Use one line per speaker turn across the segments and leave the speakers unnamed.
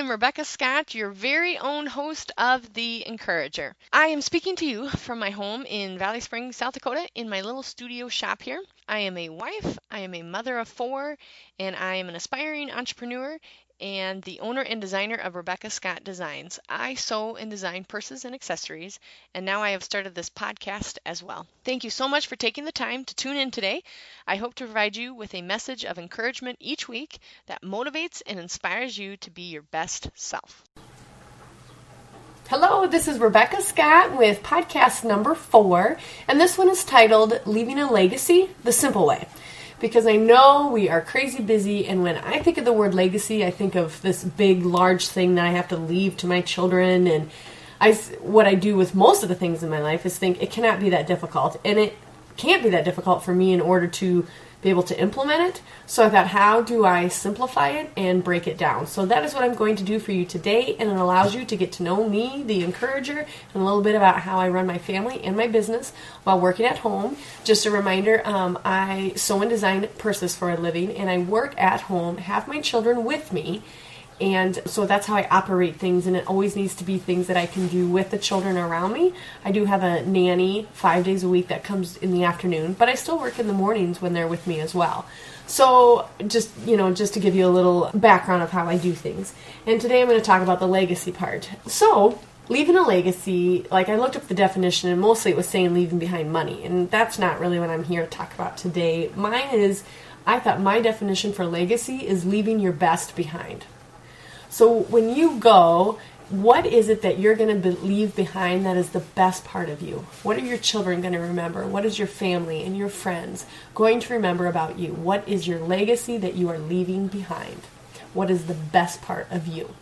am Rebekah Scott, your very own host of The Encourager. I am speaking to you from my home in Valley Springs, South Dakota, in my little studio shop here. I am a wife, I am a mother of 4, and I am an aspiring entrepreneur and the owner and designer of Rebekah Scott Designs. I sew and design purses and accessories, and now I have started this podcast as well. Thank you so much for taking the time to tune in today. I hope to provide you with a message of encouragement each week that motivates and inspires you to be your best self.
Hello, this is Rebekah Scott with podcast number 4, and this one is titled Leaving a Legacy the Simple Way. Because I know we are crazy busy, and when I think of the word legacy, I think of this big, large thing that I have to leave to my children, and what I do with most of the things in my life is think it cannot be that difficult, and it can't be that difficult for me in order to be able to implement it. So I thought, how do I simplify it and break it down? So that is what I'm going to do for you today, and it allows you to get to know me, the encourager, and a little bit about how I run my family and my business while working at home. Just a reminder, I sew and design purses for a living, and I work at home, have my children with me, and so that's how I operate things, and it always needs to be things that I can do with the children around me. I do have a nanny 5 days a week that comes in the afternoon, but I still work in the mornings when they're with me as well. So just to give you a little background of how I do things. And today I'm going to talk about the legacy part. So leaving a legacy, like I looked up the definition, and mostly it was saying leaving behind money, and that's not really what I'm here to talk about today. I thought my definition for legacy is leaving your best behind. So when you go, what is it that you're going to leave behind that is the best part of you? What are your children going to remember? What is your family and your friends going to remember about you? What is your legacy that you are leaving behind? What is the best part of you?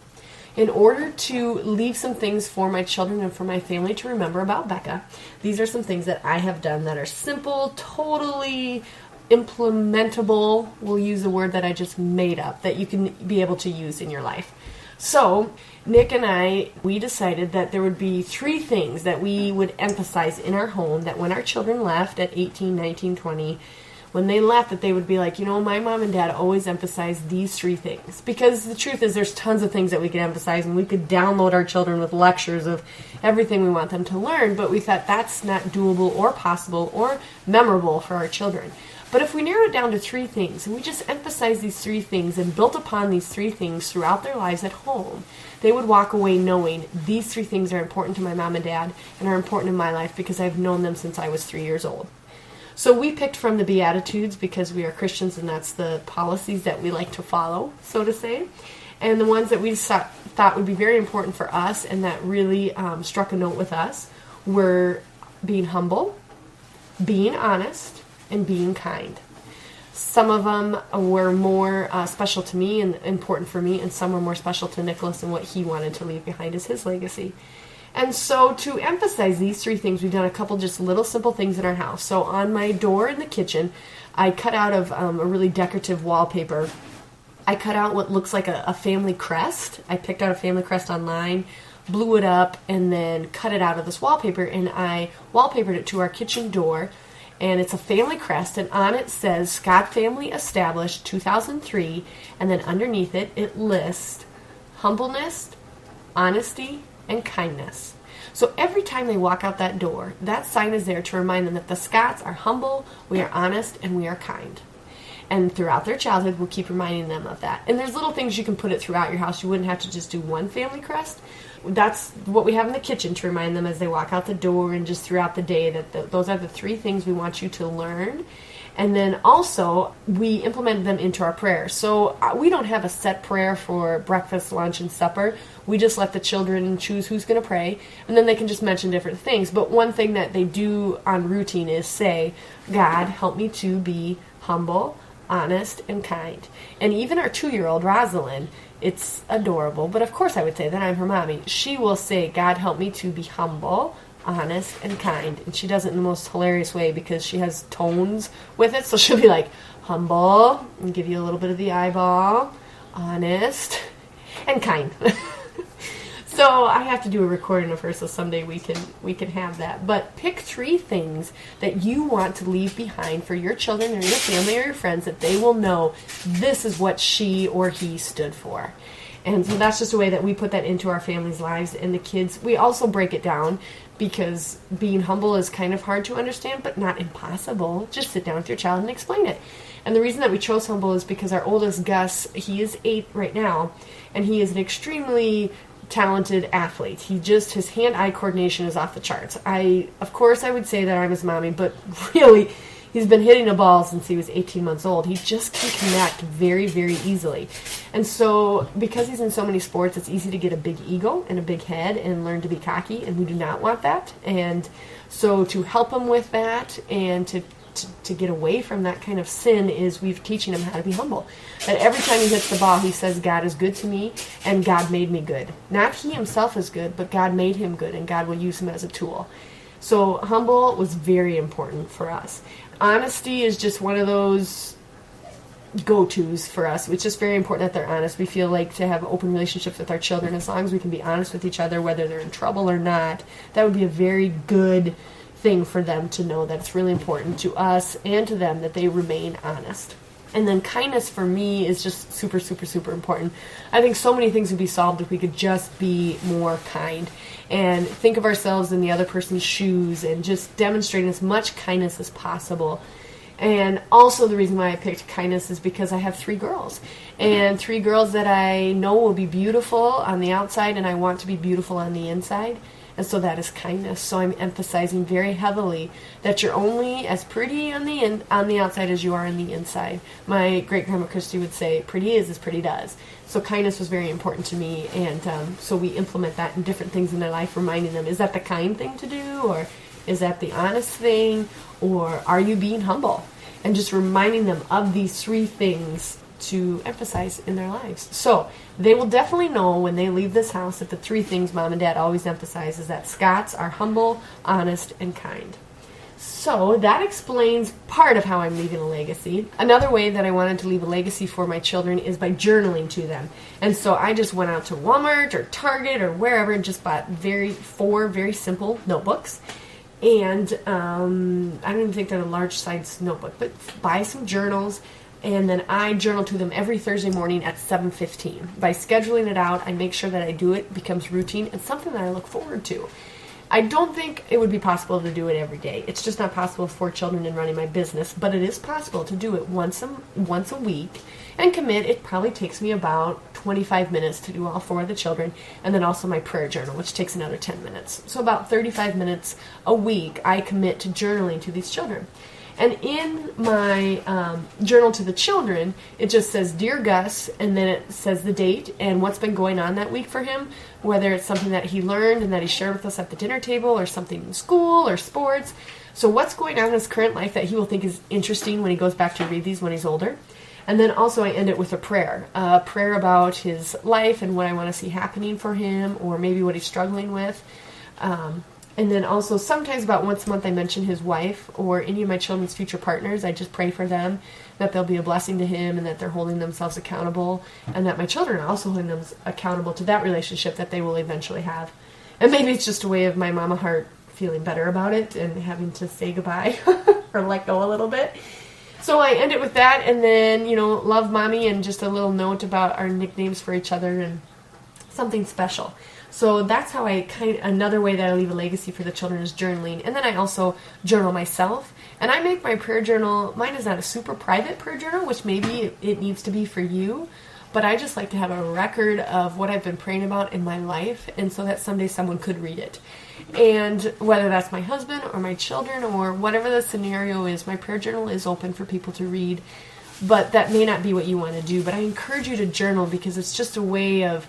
In order to leave some things for my children and for my family to remember about Becca, these are some things that I have done that are simple, totally implementable. We'll use a word that I just made up that you can be able to use in your life. So Nick and we decided that there would be 3 things that we would emphasize in our home, that when our children left at 18, 19, 20, when they left, that they would be like, my mom and dad always emphasized these 3 things. Because the truth is there's tons of things that we could emphasize, and we could download our children with lectures of everything we want them to learn, but we thought that's not doable or possible or memorable for our children. But if we narrowed it down to 3 things, and we just emphasized these 3 things and built upon these 3 things throughout their lives at home, they would walk away knowing these 3 things are important to my mom and dad and are important in my life because I've known them since I was 3 years old. So we picked from the Beatitudes because we are Christians, and that's the policies that we like to follow, so to say. And the ones that we thought would be very important for us and that really struck a note with us were being humble, being honest, and being kind. Some of them were more special to me and important for me, and some were more special to Nicholas and what he wanted to leave behind as his legacy. And so to emphasize these 3 things, we've done a couple just little simple things in our house. So on my door in the kitchen, I cut out of a really decorative wallpaper. I cut out what looks like a family crest. I picked out a family crest online, blew it up, and then cut it out of this wallpaper, and I wallpapered it to our kitchen door. And it's a family crest, and on it says Scott Family Established 2003, and then underneath it, it lists humbleness, honesty, and kindness. So every time they walk out that door, that sign is there to remind them that the Scotts are humble, we are honest, and we are kind. And throughout their childhood, we'll keep reminding them of that. And there's little things you can put it throughout your house. You wouldn't have to just do one family crest. That's what we have in the kitchen to remind them as they walk out the door and just throughout the day that those are the 3 things we want you to learn. And then also, we implement them into our prayers. So we don't have a set prayer for breakfast, lunch, and supper. We just let the children choose who's going to pray, and then they can just mention different things. But one thing that they do on routine is say, God, help me to be humble, honest, and kind. And even our 2-year-old, Rosalind, it's adorable, but of course I would say that I'm her mommy. She will say, God, help me to be humble, honest, and kind. And she does it in the most hilarious way because she has tones with it. So she'll be like, humble, and give you a little bit of the eyeball, honest, and kind. So I have to do a recording of her so someday we can have that. But pick 3 things that you want to leave behind for your children or your family or your friends that they will know this is what she or he stood for. And so that's just a way that we put that into our family's lives. And the kids, we also break it down, because being humble is kind of hard to understand, but not impossible. Just sit down with your child and explain it. And the reason that we chose humble is because our oldest, Gus, he is 8 right now, and he is an extremely talented athlete. His hand-eye coordination is off the charts. Of course I would say that I'm his mommy, but really, he's been hitting a ball since he was 18 months old. He just can connect very, very easily. And so, because he's in so many sports, it's easy to get a big ego and a big head and learn to be cocky, and we do not want that. And so to help him with that and to get away from that kind of sin is we've teaching him how to be humble. That every time he hits the ball, he says, God is good to me, and God made me good. Not he himself is good, but God made him good, and God will use him as a tool. So humble was very important for us. Honesty is just one of those go-tos for us. It's just very important that they're honest. We feel like to have open relationships with our children, as long as we can be honest with each other, whether they're in trouble or not, that would be a very good thing for them to know, that it's really important to us and to them that they remain honest. And then kindness for me is just super, super, super important. I think so many things would be solved if we could just be more kind and think of ourselves in the other person's shoes and just demonstrating as much kindness as possible. And also the reason why I picked kindness is because I have 3 girls. And 3 girls that I know will be beautiful on the outside, and I want to be beautiful on the inside. And so that is kindness. So I'm emphasizing very heavily that you're only as pretty on the outside as you are on the inside. My great-grandma Christy would say, pretty is as pretty does. So kindness was very important to me, and so we implement that in different things in their life, reminding them, is that the kind thing to do, or is that the honest thing, or are you being humble? And just reminding them of these 3 things to emphasize in their lives. So they will definitely know when they leave this house that the 3 things Mom and Dad always emphasize is that Scots are humble, honest, and kind. So that explains part of how I'm leaving a legacy. Another way that I wanted to leave a legacy for my children is by journaling to them. And so I just went out to Walmart or Target or wherever and just bought 4 very simple notebooks. And I don't even think they're a large size notebook, but buy some journals. And then I journal to them every Thursday morning at 7:15. By scheduling it out, I make sure that I do it. It becomes routine. It's something that I look forward to. I don't think it would be possible to do it every day. It's just not possible with 4 children and running my business, but it is possible to do it once a week and commit. It probably takes me about 25 minutes to do all 4 of the children, and then also my prayer journal, which takes another 10 minutes. So about 35 minutes a week I commit to journaling to these children. And in my journal to the children, it just says, Dear Gus, and then it says the date and what's been going on that week for him, whether it's something that he learned and that he shared with us at the dinner table, or something in school or sports. So what's going on in his current life that he will think is interesting when he goes back to read these when he's older. And then also I end it with a prayer about his life and what I want to see happening for him, or maybe what he's struggling with. And then also sometimes about once a month I mention his wife or any of my children's future partners. I just pray for them, that they'll be a blessing to him and that they're holding themselves accountable, and that my children are also holding them accountable to that relationship that they will eventually have. And maybe it's just a way of my mama heart feeling better about it and having to say goodbye or let go a little bit. So I end it with that, and then, love mommy, and just a little note about our nicknames for each other and something special. So that's how another way that I leave a legacy for the children is journaling. And then I also journal myself. And I make my prayer journal, mine is not a super private prayer journal, which maybe it needs to be for you. But I just like to have a record of what I've been praying about in my life, and so that someday someone could read it. And whether that's my husband or my children or whatever the scenario is, my prayer journal is open for people to read. But that may not be what you want to do. But I encourage you to journal, because it's just a way of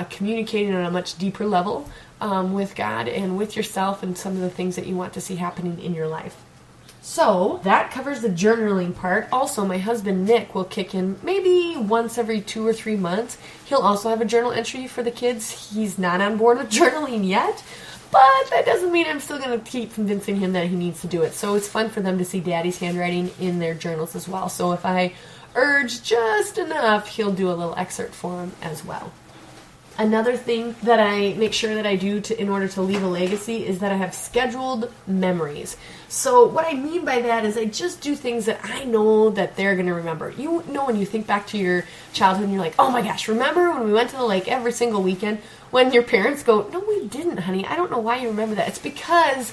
communicating on a much deeper level with God and with yourself and some of the things that you want to see happening in your life. So that covers the journaling part. Also, my husband Nick will kick in maybe once every 2 or 3 months. He'll also have a journal entry for the kids. He's not on board with journaling yet, but that doesn't mean I'm still going to keep convincing him that he needs to do it. So it's fun for them to see Daddy's handwriting in their journals as well. So if I urge just enough, he'll do a little excerpt for him as well. Another thing that I make sure that I do in order to leave a legacy is that I have scheduled memories. So what I mean by that is I just do things that I know that they're going to remember. You know, when you think back to your childhood and you're like, oh my gosh, remember when we went to the lake every single weekend? When your parents go, no, we didn't, honey. I don't know why you remember that. It's because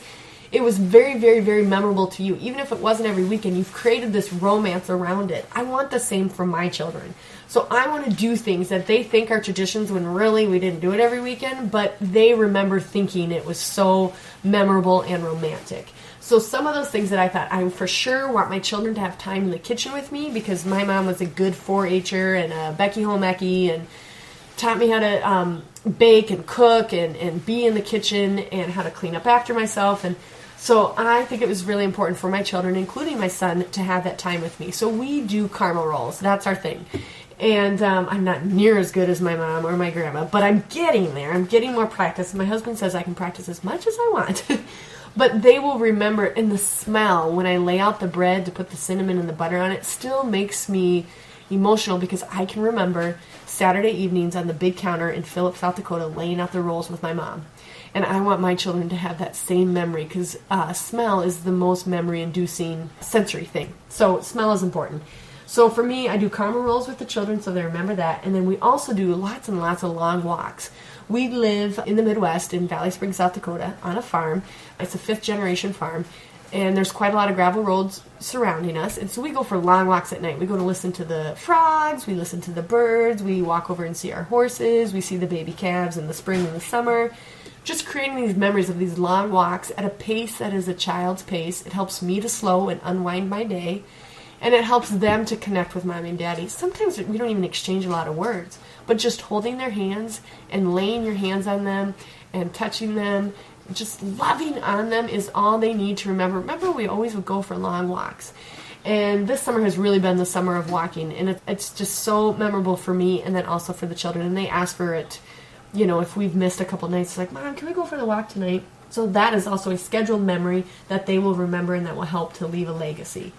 it was very, very, very memorable to you. Even if it wasn't every weekend, you've created this romance around it. I want the same for my children. So I want to do things that they think are traditions when really we didn't do it every weekend, but they remember thinking it was so memorable and romantic. So some of those things that I thought, I for sure want my children to have time in the kitchen with me because my mom was a good 4-H'er and a Becky Holmecke and taught me how to bake and cook and be in the kitchen and how to clean up after myself. And so I think it was really important for my children, including my son, to have that time with me. So we do caramel rolls. That's our thing. And I'm not near as good as my mom or my grandma, but I'm getting there. I'm getting more practice. My husband says I can practice as much as I want. But they will remember, and the smell, when I lay out the bread to put the cinnamon and the butter on it, still makes me emotional because I can remember Saturday evenings on the big counter in Phillips, South Dakota, laying out the rolls with my mom. And I want my children to have that same memory because smell is the most memory-inducing sensory thing. So smell is important. So for me, I do caramel rolls with the children so they remember that. And then we also do lots and lots of long walks. We live in the Midwest in Valley Springs, South Dakota on a farm. It's a 5th-generation farm. And there's quite a lot of gravel roads surrounding us. And so we go for long walks at night. We go to listen to the frogs. We listen to the birds. We walk over and see our horses. We see the baby calves in the spring and the summer. Just creating these memories of these long walks at a pace that is a child's pace. It helps me to slow and unwind my day. And it helps them to connect with mommy and daddy. Sometimes we don't even exchange a lot of words. But just holding their hands and laying your hands on them and touching them, just loving on them is all they need to remember. Remember, we always would go for long walks. And this summer has really been the summer of walking. And it's just so memorable for me and then also for the children. And they ask for it, you know, if we've missed a couple nights, it's like, Mom, can we go for the walk tonight? So that is also a scheduled memory that they will remember and that will help to leave a legacy.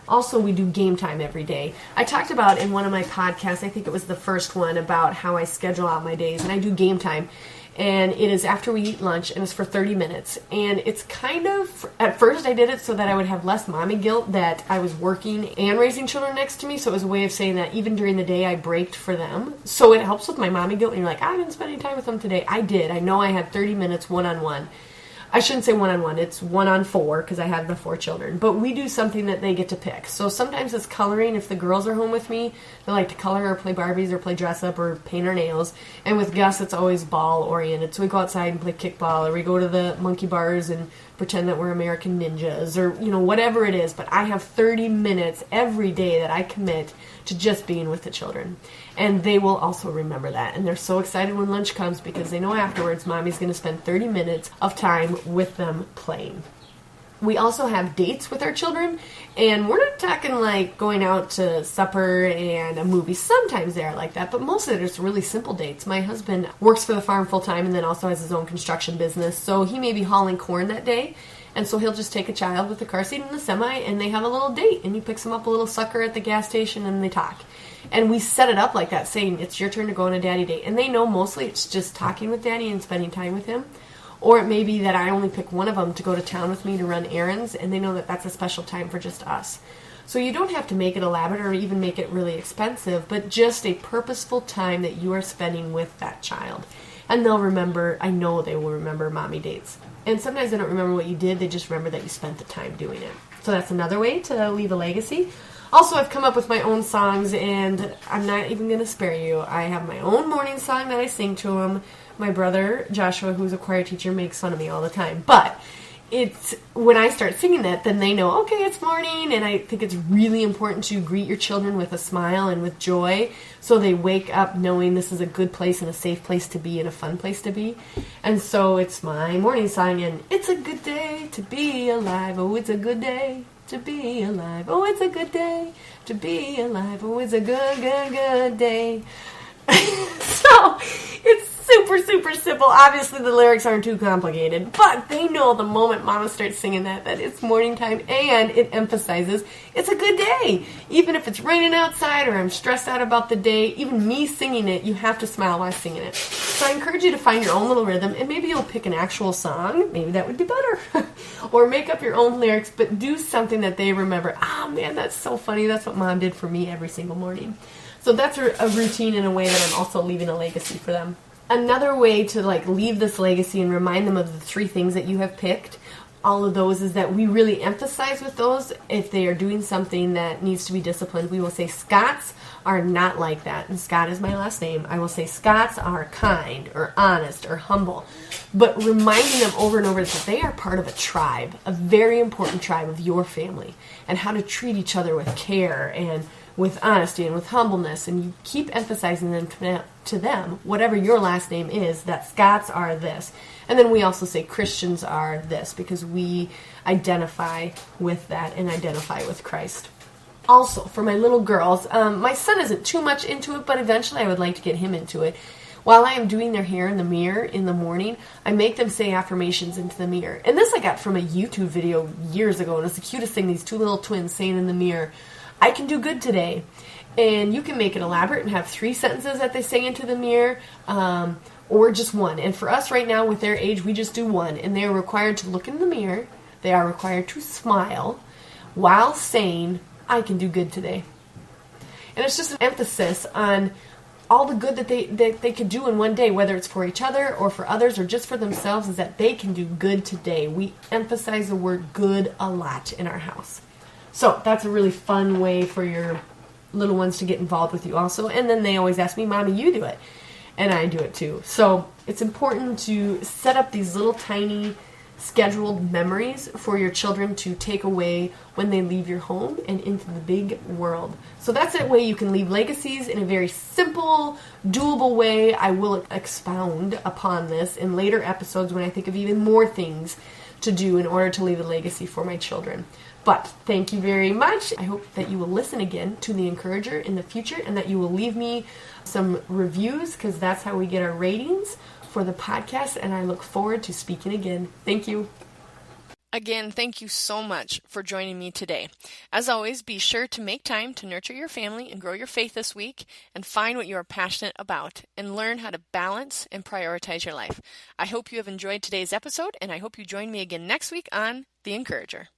Also, we do game time every day. I talked about in one of my podcasts, I think it was the first one, about how I schedule out my days. And I do game time. And it is after we eat lunch, and it's for 30 minutes. And it's kind of, at first I did it so that I would have less mommy guilt that I was working and raising children next to me. So it was a way of saying that even during the day I braked for them. So it helps with my mommy guilt. And you're like, I've been spending time with them today. I did. I know I had 30 minutes one-on-one. I shouldn't say one-on-one. It's 1-on-4 because I have the 4 children. But we do something that they get to pick. So sometimes it's coloring. If the girls are home with me, they like to color or play Barbies or play dress up or paint our nails. And with Gus, it's always ball-oriented. So we go outside and play kickball, or we go to the monkey bars and pretend that we're American ninjas, or, you know, whatever it is. But I have 30 minutes every day that I commit to just being with the children. And they will also remember that. And they're so excited when lunch comes because they know afterwards Mommy's going to spend 30 minutes of time with them playing. We also have dates with our children, and we're not talking like going out to supper and a movie. Sometimes they are like that, but most of it is really simple dates. My husband works for the farm full time and then also has his own construction business, so he may be hauling corn that day, and so he'll just take a child with the car seat in the semi, and they have a little date, and he picks them up a little sucker at the gas station, and they talk. And we set it up like that, saying it's your turn to go on a daddy date, and they know mostly it's just talking with daddy and spending time with him. Or it may be that I only pick one of them to go to town with me to run errands, and they know that that's a special time for just us. So you don't have to make it elaborate or even make it really expensive, but just a purposeful time that you are spending with that child. And they'll remember, I know they will remember mommy dates. And sometimes they don't remember what you did, they just remember that you spent the time doing it. So that's another way to leave a legacy. Also, I've come up with my own songs, and I'm not even going to spare you. I have my own morning song that I sing to them. My brother, Joshua, who's a choir teacher, makes fun of me all the time. But it's when I start singing that, then they know, okay, it's morning. And I think it's really important to greet your children with a smile and with joy so they wake up knowing this is a good place and a safe place to be and a fun place to be. And so it's my morning song, and it's a good day to be alive. Oh, it's a good day to be alive. Oh, it's a good day to be alive. Oh, it's a good, good, good day. So it's super super, super simple. Obviously, the lyrics aren't too complicated, but they know the moment Mama starts singing that it's morning time, and it emphasizes it's a good day. Even if it's raining outside or I'm stressed out about the day, even me singing it, you have to smile while singing it. So I encourage you to find your own little rhythm, and maybe you'll pick an actual song. Maybe that would be better. Or make up your own lyrics, but do something that they remember. Oh, man, that's so funny. That's what Mom did for me every single morning. So that's a routine in a way that I'm also leaving a legacy for them. Another way to leave this legacy and remind them of the 3 things that you have picked, all of those, is that we really emphasize with those if they are doing something that needs to be disciplined. We will say Scots are not like that. And Scott is my last name. I will say Scots are kind or honest or humble. But reminding them over and over that they are part of a tribe, a very important tribe of your family, and how to treat each other with care and with honesty and with humbleness, and you keep emphasizing them to them, whatever your last name is, that Scots are this. And then we also say Christians are this, because we identify with that and identify with Christ. Also, for my little girls, my son isn't too much into it, but eventually I would like to get him into it. While I am doing their hair in the mirror in the morning, I make them say affirmations into the mirror. And this I got from a YouTube video years ago, and it's the cutest thing, these 2 little twins saying in the mirror, I can do good today. And you can make it elaborate and have 3 sentences that they say into the mirror, or just 1. And for us right now, with their age, we just do 1. And they are required to look in the mirror. They are required to smile while saying, I can do good today. And it's just an emphasis on all the good that they could do in one day, whether it's for each other or for others or just for themselves, is that they can do good today. We emphasize the word good a lot in our house. So that's a really fun way for your little ones to get involved with you also. And then they always ask me, Mommy, you do it. And I do it too. So it's important to set up these little tiny scheduled memories for your children to take away when they leave your home and into the big world. So that's a way you can leave legacies in a very simple, doable way. I will expound upon this in later episodes when I think of even more things to do in order to leave a legacy for my children. But thank you very much. I hope that you will listen again to The Encourager in the future, and that you will leave me some reviews, because that's how we get our ratings for the podcast, and I look forward to speaking again. Thank you.
Again, thank you so much for joining me today. As always, be sure to make time to nurture your family and grow your faith this week, and find what you are passionate about, and learn how to balance and prioritize your life. I hope you have enjoyed today's episode, and I hope you join me again next week on The Encourager.